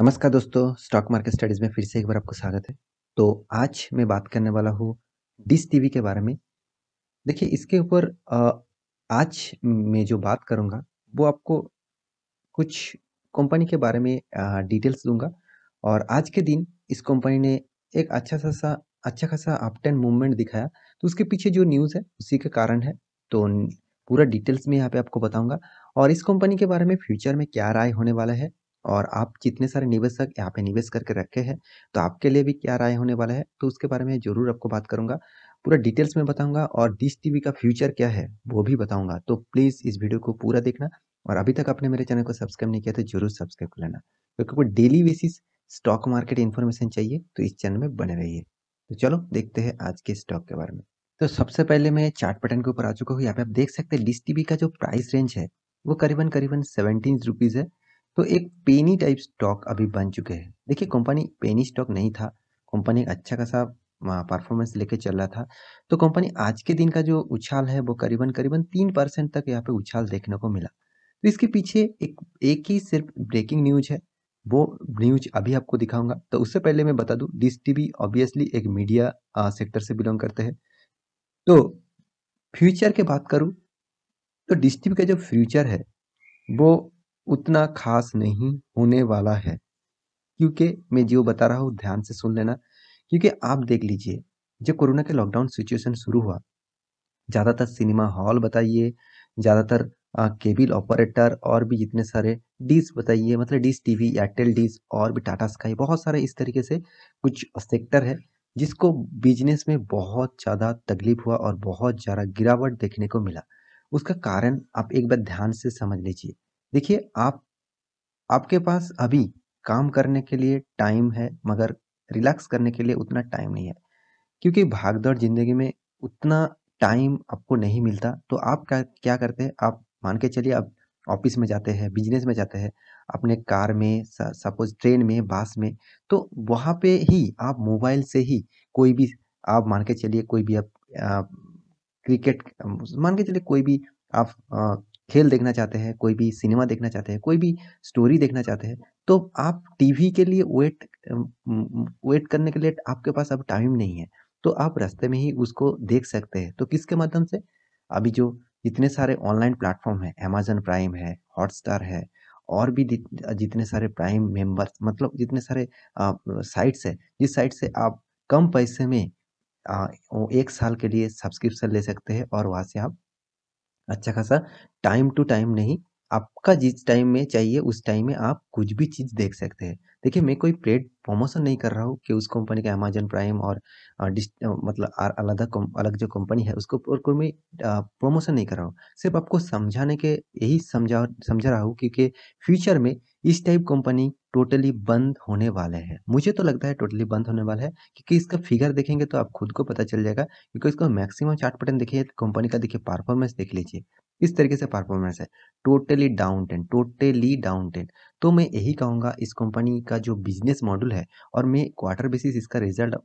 नमस्कार दोस्तों, stock market studies में फिर से एक बार आपको स्वागत है। तो आज मैं बात करने वाला हूँ डिश टीवी के बारे में। देखिए इसके ऊपर आज मैं जो बात करूँगा वो आपको कुछ कंपनी के बारे में डिटेल्स दूँगा और आज के दिन इस कंपनी ने एक अच्छा खासा अप ट्रेंड मूवमेंट दिखाया। तो उसके पीछे जो न्यूज़ है उसी के कारण है। तो पूरा डिटेल्स में यहाँ पे आपको बताऊँगा और इस कंपनी के बारे में फ्यूचर में क्या राय होने वाला है और आप जितने सारे निवेशक यहाँ पे निवेश करके रखे हैं, तो आपके लिए भी क्या राय होने वाला है, तो उसके बारे में ज़रूर आपको बात करूँगा। पूरा डिटेल्स में बताऊँगा और डिश टीवी का फ्यूचर क्या है, वो भी बताऊँगा। तो प्लीज़ इस वीडियो को पूरा देखना और अभी तक आपने मेरे चैनल को सब्सक्राइब नहीं किया तो ज़रूर सब्सक्राइब कर लेना। क्योंकि कोई daily basis stock market information चाहिए तो इस चैनल में बने रहिए। तो चलो देखते हैं आज के स्टॉक के बारे में। तो सबसे पहले मैं चार्ट पैटर्न के ऊपर आ चुका हूँ। यहाँ पे आप देख सकते हैं डिश टीवी का जो प्राइस रेंज है वो करीबन 17 रुपीज़ है। तो एक पेनी टाइप स्टॉक अभी बन चुके हैं। देखिए कंपनी पेनी स्टॉक नहीं था, कंपनी अच्छा खासा परफॉर्मेंस लेके चल रहा था। तो कंपनी आज के दिन का जो उछाल है वो करीबन 3% तक यहाँ पे उछाल देखने को मिला। तो इसके पीछे एक एक ही सिर्फ ब्रेकिंग न्यूज़ है, वो न्यूज़ अभी आपको दिखाऊँगा। तो उससे पहले मैं बता दूँ डिश टीवी ऑब्वियसली एक मीडिया सेक्टर से बिलॉन्ग करते हैं। तो फ्यूचर की बात करूँ तो डिश टीवी का जो फ्यूचर है वो उतना खास नहीं होने वाला है। क्योंकि मैं जो बता रहा हूँ ध्यान से सुन लेना। क्योंकि आप देख लीजिए जब कोरोना के लॉकडाउन सिचुएशन शुरू हुआ, ज़्यादातर सिनेमा हॉल बताइए, ज़्यादातर केबल ऑपरेटर और भी जितने सारे डिश बताइए मतलब डिश टीवी, एयरटेल डिश और भी टाटा स्काई बहुत सारे इस तरीके से कुछ सेक्टर है जिसको बिजनेस में बहुत ज़्यादा तकलीफ हुआ और बहुत ज़्यादा गिरावट देखने को मिला। उसका कारण आप एक बार ध्यान से समझ लीजिए। देखिए आपके पास अभी काम करने के लिए टाइम है मगर रिलैक्स करने के लिए उतना टाइम नहीं है। क्योंकि भागदौड़ ज़िंदगी में उतना टाइम आपको नहीं मिलता, तो आप क्या क्या करते हैं, आप मान के चलिए आप ऑफ़िस में जाते हैं, बिज़नेस में जाते हैं, अपने कार में सपोज़ ट्रेन में, बस में, तो वहाँ पे ही आप मोबाइल से ही कोई भी आप मान के चलिए कोई भी आप अ, क्रिकेट मान के चलिए कोई भी आप खेल देखना चाहते हैं, कोई भी सिनेमा देखना चाहते हैं, कोई भी स्टोरी देखना चाहते हैं, तो आप टीवी के लिए वेट करने के लिए आपके पास अब टाइम नहीं है। तो आप रास्ते में ही उसको देख सकते हैं। तो किसके माध्यम से? अभी जो जितने सारे ऑनलाइन प्लेटफ़ॉर्म हैं, अमेज़न प्राइम है, हॉटस्टार है और भी जितने सारे प्राइम मेंबर्स मतलब जितने सारे साइट्स हैं, जिस साइट से आप कम पैसे में वो 1 साल के लिए सब्सक्रिप्शन ले सकते हैं और वहाँ से आप अच्छा खासा टाइम टू टाइम नहीं, आपका जिस टाइम में चाहिए उस टाइम में आप कुछ भी चीज़ देख सकते हैं। देखिए मैं कोई पेड प्रमोशन नहीं कर रहा हूँ कि उस कंपनी का अमेज़न प्राइम और मतलब अलग जो कंपनी है उसके ऊपर कोई मैं प्रमोशन नहीं कर रहा हूँ। सिर्फ़ आपको समझाने के यही समझा रहा हूँ क्योंकि फ्यूचर में इस टाइप कंपनी टोटली बंद होने वाले हैं। मुझे तो लगता है टोटली बंद होने वाला है क्योंकि इसका फिगर देखेंगे तो आप खुद को पता चल जाएगा क्योंकि इसका मैक्सिमम चार्ट पैटर्न देखिए कंपनी का देखिए परफॉर्मेंस देख लीजिए। इस तरीके से परफॉर्मेंस है, टोटली डाउन 10। तो मैं यही कहूँगा इस कंपनी का जो बिज़नेस मॉडल है और मैं क्वार्टर बेसिस इसका रिज़ल्ट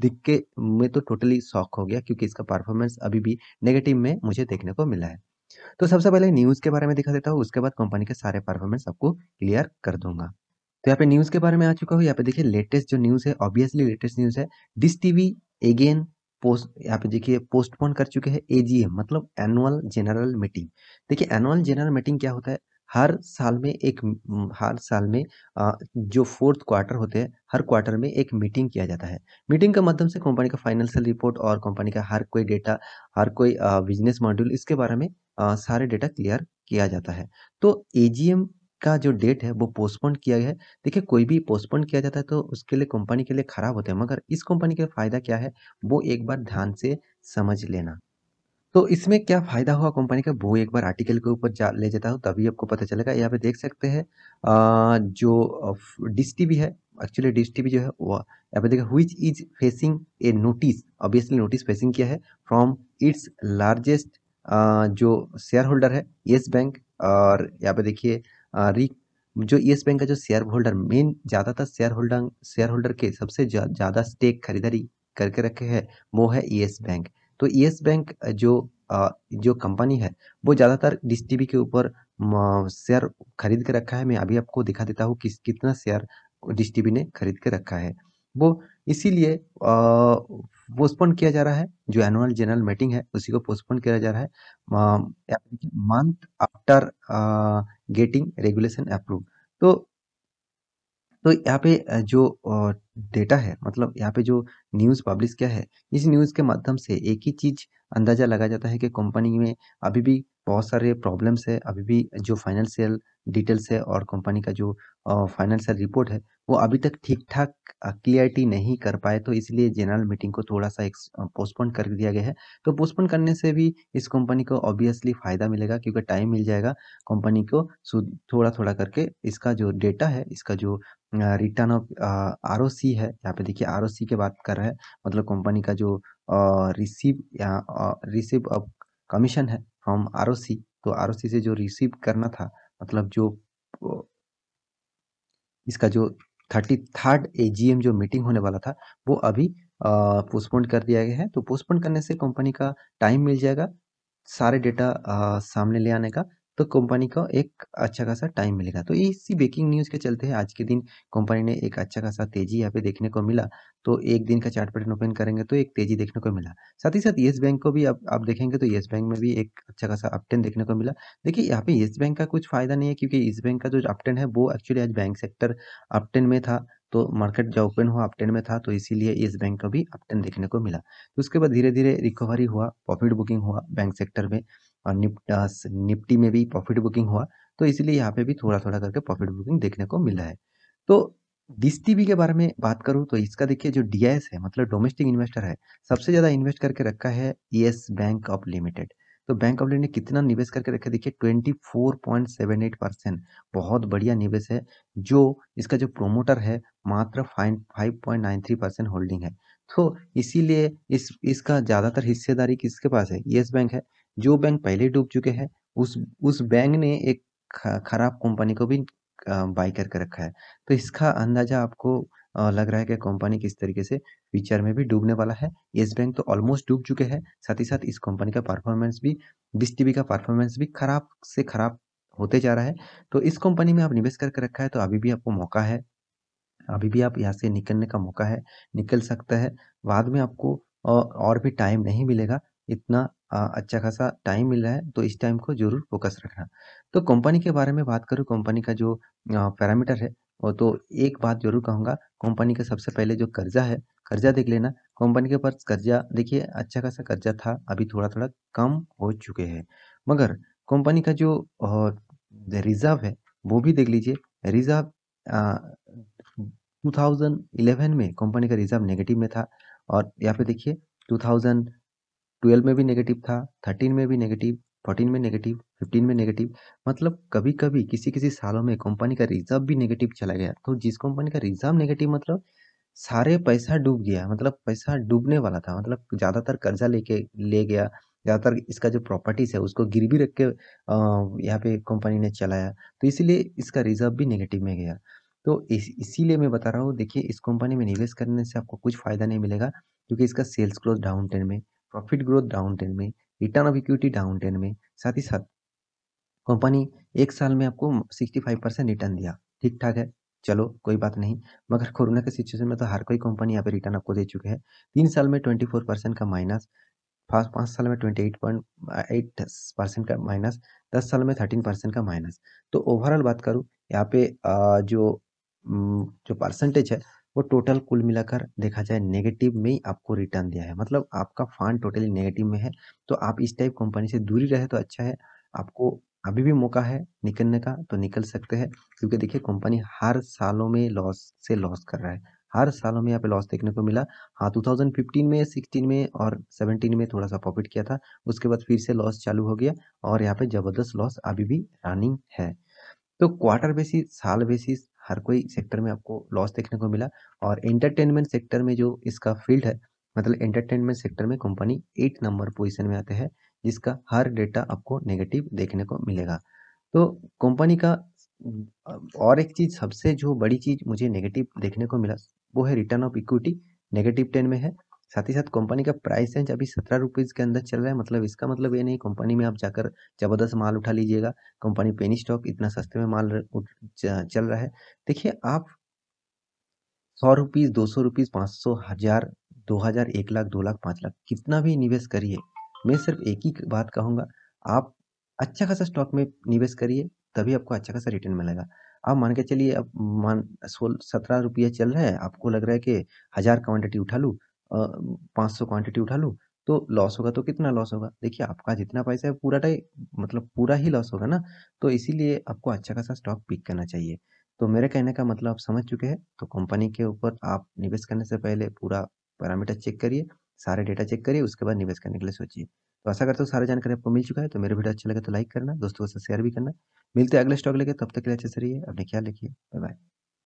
देख के मैं तो टोटली शॉक हो गया क्योंकि इसका परफॉर्मेंस अभी भी नेगेटिव में मुझे देखने को मिला है। तो सबसे पहले न्यूज़ के बारे में दिखा देता हूँ, उसके बाद कंपनी के सारे परफॉर्मेंस आपको क्लियर कर दूँगा। तो यहाँ पे न्यूज़ के बारे में आ चुका हूँ, यहाँ पे देखिए लेटेस्ट जो न्यूज़ है ऑब्वियसली लेटेस्ट न्यूज़ है। डिश टीवी अगेन यहाँ पे देखिए पोस्टपोन कर चुके हैं एजीएम मतलब एनुअल जनरल मीटिंग। देखिए एनुअल जनरल मीटिंग क्या होता है? हर साल में जो 4th क्वार्टर होते हैं, हर क्वार्टर में एक मीटिंग किया जाता है। मीटिंग के माध्यम से कंपनी का फाइनेंशियल रिपोर्ट और कंपनी का हर कोई डेटा, हर कोई बिज़नेस मॉड्यूल इसके बारे में सारे डेटा क्लियर किया जाता है। तो एजीएम का जो डेट है वो पोस्टपोन किया गया है। देखिए कोई भी पोस्टपोन किया जाता है तो उसके लिए कंपनी के लिए खराब होता है मगर इस कंपनी का फ़ायदा क्या है वो एक बार ध्यान से समझ लेना। तो इसमें क्या फ़ायदा हुआ कंपनी का वो एक बार आर्टिकल के ऊपर जा ले जाता हूँ तभी आपको पता चलेगा। यहाँ पे देख सकते हैं जो डिश टीवी है एक्चुअली डिश टीवी जो है वो यहाँ पे देखिए which is facing A notice obviously notice facing किया है फ्रॉम इट्स लार्जेस्ट जो शेयर होल्डर है येस बैंक और यहाँ पे देखिए री जो येस बैंक का जो शेयर होल्डर मेन ज़्यादातर शेयर होल्डर के सबसे ज़्यादा स्टेक खरीदारी करके रखे हैं वो है येस बैंक। तो येस बैंक जो कंपनी है वो ज़्यादातर डिश टीवी के ऊपर शेयर खरीद के रखा है। मैं अभी आपको दिखा देता हूँ कितना शेयर डिश टीवी ने खरीद के रखा है। वो इसीलिए पोस्टपोन किया जा रहा है। जो एनुअल जनरल मीटिंग है उसी को पोस्टपोन किया जा रहा है month after getting regulation approve. तो तो यहाँ पे जो डेटा है, मतलब यहाँ पे जो न्यूज़ पब्लिश किया है, इस न्यूज़ के माध्यम से एक ही चीज़ अंदाज़ा लगाया जाता है कि कंपनी में अभी भी बहुत सारे प्रॉब्लम्स है। अभी भी जो फाइनेंशियल डिटेल्स है और कंपनी का जो फाइनेंशियल रिपोर्ट है, वो अभी तक ठीक-ठाक क्लियरिटी नहीं कर पाए, तो इसलिए जनरल मीटिंग को थोड़ा-सा पोस्टपोन कर दिया गया है। तो पोस्टपोन करने से भी इस कंपनी को ऑब्वियसली फ़ायदा मिलेगा, क्योंकि टाइम मिल जाएगा कंपनी को थोड़ा-थोड़ा करके इसका जो डेटा है, इसका जो रिटर्न ऑफ आरओसी है। यहाँ पे देखिए आरओसी की बात कर रहा है, मतलब कंपनी का जो रिसीव ऑफ कमीशन है फ्रॉम आरओसी। तो आरओसी से जो रिसीव करना था, मतलब जो इसका जो 33rd एजीएम जो मीटिंग होने वाला था, वो अभी पोस्टपोन कर दिया गया है। तो पोस्टपोन करने से कंपनी का टाइम मिल जाएगा सारे डेटा सामने ले आने का। तो कंपनी को एक अच्छा खासा टाइम मिलेगा। तो इसी ब्रेकिंग न्यूज़ के चलते आज के दिन कंपनी ने एक अच्छा खासा तेजी यहाँ पे देखने को मिला। तो एक दिन का चार्ट पैटर्न ओपन करेंगे तो एक तेजी देखने को मिला। साथ ही साथ येस बैंक को भी आप देखेंगे तो येस बैंक में भी एक अच्छा खासा अपट्रेंड देखने को मिला। देखिए यहाँ पे येस बैंक का कुछ फ़ायदा नहीं है, क्योंकि येस बैंक का जो अपट्रेंड है वो एक्चुअली आज बैंक सेक्टर अपट्रेंड में था। तो मार्केट जब ओपन हुआ अपट्रेंड में था, तो इसीलिए येस बैंक का भी अपट्रेंड देखने को मिला। तो उसके बाद धीरे-धीरे रिकवरी हुआ, प्रॉफिट बुकिंग हुआ बैंक सेक्टर में, और निफ्टी में भी प्रॉफिट बुकिंग हुआ। तो इसलिए यहाँ पे भी थोड़ा-थोड़ा करके प्रॉफिट बुकिंग देखने को मिला है। तो डिश टीवी के बारे में बात करूँ तो इसका देखिए जो डीआईएस है, मतलब डोमेस्टिक इन्वेस्टर है, सबसे ज़्यादा इन्वेस्ट करके रखा है येस बैंक ऑफ लिमिटेड। तो बैंक ऑफ लिमिटेड ने कितना निवेश करके रखा है, देखिए 24.78%। बहुत बढ़िया निवेश है। जो इसका जो प्रोमोटर है, मात्र 5.93% होल्डिंग है। तो इसीलिए इसका ज़्यादातर हिस्सेदारी किसके पास है? येस बैंक है। जो बैंक पहले डूब चुके हैं, उस बैंक ने एक खराब कंपनी को भी बाय करके रखा है। तो इसका अंदाज़ा आपको लग रहा है कि कंपनी किस तरीके से फ्यूचर में भी डूबने वाला है। येस बैंक तो ऑलमोस्ट डूब चुके हैं। साथ ही साथ इस कंपनी का परफॉर्मेंस भी, डिश टीवी का परफॉर्मेंस भी खराब से खराब होते जा रहा है। तो इस कंपनी में आप निवेश करके रखा है, तो अभी भी आपको मौका है। अभी भी आप यहाँ से निकलने का मौका है, निकल सकता है। बाद में आपको और भी टाइम नहीं मिलेगा, इतना अच्छा खासा टाइम मिल रहा है, तो इस टाइम को ज़रूर फ़ोकस रखना। तो कंपनी के बारे में बात करूँ, कंपनी का जो पैरामीटर है, वो तो एक बात ज़रूर कहूँगा, कंपनी का सबसे पहले जो कर्ज़ा है, कर्ज़ा देख लेना। कंपनी के पास कर्ज़ा देखिए अच्छा खासा कर्ज़ा था, अभी थोड़ा-थोड़ा कम हो चुके हैं। मगर कंपनी का जो रिज़र्व है, वो भी देख लीजिए। रिज़र्व अ 2011 में कंपनी का रिज़र्व नेगेटिव में था, और यहाँ पे देखिए 2012 में भी नेगेटिव था, 13 में भी नेगेटिव, 14 में नेगेटिव, 15 में नेगेटिव। मतलब कभी-कभी किसी-किसी सालों में कंपनी का रिज़र्व भी नेगेटिव चला गया। तो जिस कंपनी का रिज़र्व नेगेटिव, मतलब सारे पैसा डूब गया, मतलब पैसा डूबने वाला था, मतलब ज़्यादातर कर्जा लेके ले गया। ज़्यादातर इसका जो प्रॉपर्टीज़ है उसको गिरवी रख के यहाँ पे कंपनी ने चलाया, तो इसीलिए इसका रिज़र्व भी नेगेटिव में गया। तो इसीलिए मैं बता रहा हूँ, देखिए इस कंपनी में निवेश करने से आपको कुछ फ़ायदा नहीं मिलेगा, क्योंकि इसका सेल्स ग्रोथ डाउन ट्रेंड में, प्रॉफिट ग्रोथ डाउन ट्रेंड में, return of equity down trend में। साथ ही साथ कंपनी 1 साल में आपको 65% रिटर्न दिया, ठीक-ठाक है, चलो कोई बात नहीं। मगर कोरोना के सिचुएशन में तो हर कोई कंपनी यहाँ पे रिटर्न आपको दे चुके हैं। 3 साल में 24% का माइनस, 5 साल में 28.8% का माइनस, 10 साल में 13% का माइनस। तो ओवरऑल बात करूँ यहाँ पे जो परसेंटेज है, वो टोटल कुल मिलाकर देखा जाए नेगेटिव में ही आपको रिटर्न दिया है। मतलब आपका फंड टोटली नेगेटिव में है, तो आप इस टाइप कंपनी से दूरी रहे तो अच्छा है। आपको अभी भी मौका है निकलने का, तो निकल सकते हैं, क्योंकि देखिए कंपनी हर सालों में लॉस कर रहा है। हर सालों में यहाँ पे लॉस देखने को मिला। हाँ, 2015 में, 16 में और 17 में थोड़ा-सा प्रॉफिट किया था। उसके बाद फिर से लॉस चालू हो गया, और यहाँ पे ज़बरदस्त लॉस अभी भी रनिंग है। तो क्वार्टर बेसिस, साल बेसिस हर कोई सेक्टर में आपको लॉस देखने को मिला, और एंटरटेनमेंट सेक्टर में जो इसका फील्ड है, मतलब एंटरटेनमेंट सेक्टर में कंपनी 8 नंबर पोजीशन में आते हैं, जिसका हर डेटा आपको नेगेटिव देखने को मिलेगा। तो कंपनी का और एक चीज़, सबसे जो बड़ी चीज़ मुझे नेगेटिव देखने को मिला, वो है रिटर्न ऑफ इक्विटी, नेगेटिव 10 में है। साथ ही साथ कंपनी का प्राइस रेंज अभी ₹17 के अंदर चल रहा है, मतलब इसका मतलब ये नहीं कंपनी में आप जाकर ज़बरदस्त माल उठा लीजिएगा। कंपनी पेनी स्टॉक इतना सस्ते में माल चल रहा है। देखिए आप ₹100, ₹200, 500, 1000, 2000, 1 लाख, 2 लाख, 5 लाख कितना भी निवेश करिए, मैं सिर्फ एक ही बात कहूँगा, आप अच्छा खासा स्टॉक में निवेश करिए, तभी आपको अच्छा खासा रिटर्न मिलेगा। आप मान के चलिए अब मान सोल ₹17 चल रहा है, आपको लग रहा है कि 1000 क्वांटिटी उठा लूँ, 500 क्वांटिटी उठा लूँ, तो लॉस होगा तो कितना लॉस होगा? देखिए आपका जितना पैसा है मतलब पूरा ही लॉस होगा ना, तो इसीलिए आपको अच्छा खासा स्टॉक पिक करना चाहिए। तो मेरे कहने का मतलब आप समझ चुके हैं, तो कंपनी के ऊपर आप निवेश करने से पहले पूरा पैरामीटर चेक करिए, सारे डेटा चेक करिए, उसके बाद निवेश करने के लिए सोचिए। तो आशा करता हूँ सारी जानकारी आपको मिल चुका है, तो मेरा वीडियो अच्छा लगे तो लाइक करना, दोस्तों के साथ शेयर भी करना। मिलते हैं अगले स्टॉक लेके, तब तक के लिए अच्छे से रहिए, अपना ख्याल रखिए। Bye bye.